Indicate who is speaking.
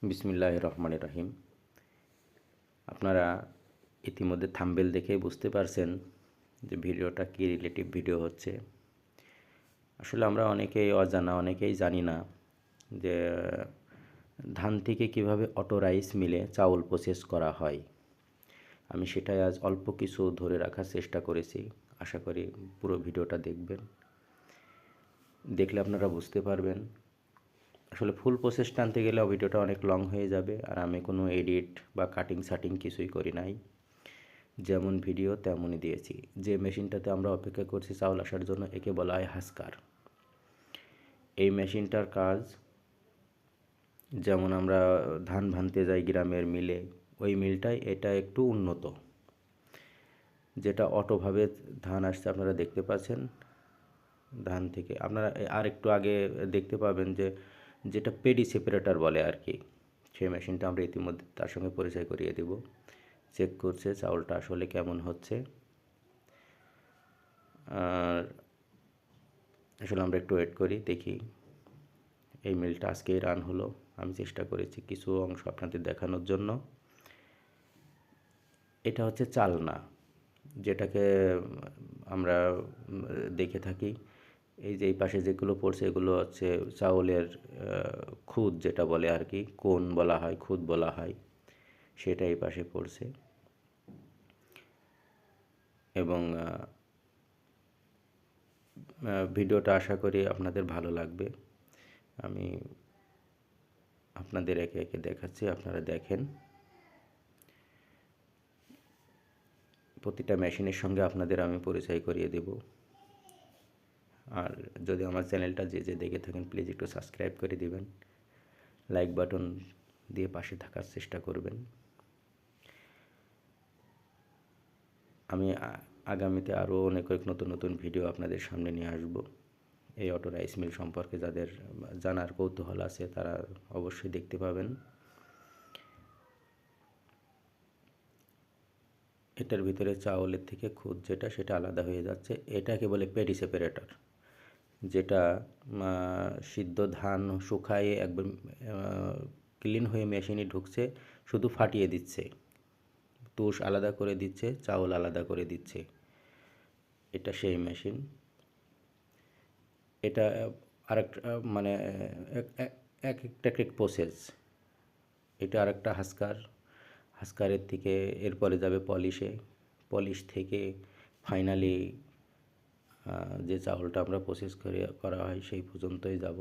Speaker 1: বিসমিল্লাহির রহমানির রহিম। আপনারা ইতিমধ্যে থাম্বনেল দেখেই বুঝতে পারছেন যে ভিডিওটা কী রিলেটিভ ভিডিও হচ্ছে। আসলে আমরা অনেকেই অজানা, অনেকেই জানি না যে ধান থেকে কিভাবে অটো রাইস মিলে চাউল প্রসেস করা হয়। আমি সেটাই আজ অল্প কিছু ধরে রাখার চেষ্টা করেছি। আশা করি পুরো ভিডিওটা দেখবেন। দেখলে আপনারা বুঝতে পারবেন। আসলে ফুল প্রসেস টানতে গেলে ভিডিওটা অনেক লং হয়ে যাবে, আর আমি কোনো এডিট বা কাটিং সাটিং কিছুই করি নাই। যেমন ভিডিও তেমনই দিয়েছি। যে মেশিনটাতে আমরা অপেক্ষা করছি চাউল আসার জন্য, একে বলা হয় হাস্কার। এই মেশিনটার কাজ, যেমন আমরা ধান ভানতে যাই গ্রামের মিলে, ওই মিলটাই এটা একটু উন্নত। যেটা অটোভাবে ধান আসছে আপনারা দেখতে পাচ্ছেন। ধান থেকে আপনারা আর একটু আগে দেখতে পাবেন যে যেটা পেডি সেপারেটর বলে আর কি, সেই মেশিনটা আমরা ইতিমধ্যে তার সঙ্গে পরিচয় করিয়ে দেব। চেক করছে চাউলটা আসলে কেমন হচ্ছে। আর আসলে আমরা একটু ওয়েট করি, দেখি। এই মিলটা আজকেই রান হলো। আমি চেষ্টা করেছি কিছু অংশ আপনাদের দেখানোর জন্য। এটা হচ্ছে চালনা, যেটাকে আমরা দেখে থাকি। এই যে এই পাশে যেগুলো পড়ছে এগুলো হচ্ছে চাউলের খুদ, যেটা বলে আর কি, কোন বলা হয়, খুদ বলা হয়, সেটা এই পাশে পড়ছে। এবং ভিডিওটা আশা করি আপনাদের ভালো লাগবে। আমি আপনাদের একে একে দেখাচ্ছি, আপনারা দেখেন। প্রতিটা মেশিনের সঙ্গে আপনাদের আমি পরিচয় করিয়ে দেব। আর যদি আমার চ্যানেলটা যে দেখে থাকেন, প্লিজ একটু সাবস্ক্রাইব করে দিবেন, লাইক বাটন দিয়ে পাশে থাকার চেষ্টা করবেন। আমি আগামীতে আরও অনেক নতুন নতুন ভিডিও আপনাদের সামনে নিয়ে আসব। এই অটো রাইস মিল সম্পর্কে যাদের জানার কৌতূহল আছে তারা অবশ্যই দেখতে পাবেন। এটার ভিতরে চাউলের থেকে খুদ যেটা, সেটা আলাদা হয়ে যাচ্ছে। এটাকে বলে পেডি সেপারেটর, যেটা সিদ্ধ ধান শুকায়ে একবার ক্লিন হয়ে মেশিনে ঢুকছে, শুধু ফাটিয়ে দিচ্ছে, তুষ আলাদা করে দিচ্ছে, চাউল আলাদা করে দিচ্ছে। এটা সেই মেশিন। এটা আরেকটা মানে এক একটা প্রসেস। এটা আরেকটা হাস্কার। হাস্কারের থেকে এরপরে যাবে পলিশে, পলিশ থেকে ফাইনালি যে চাউলটা আমরা প্রসেস করা হয় সেই পর্যন্তই যাব।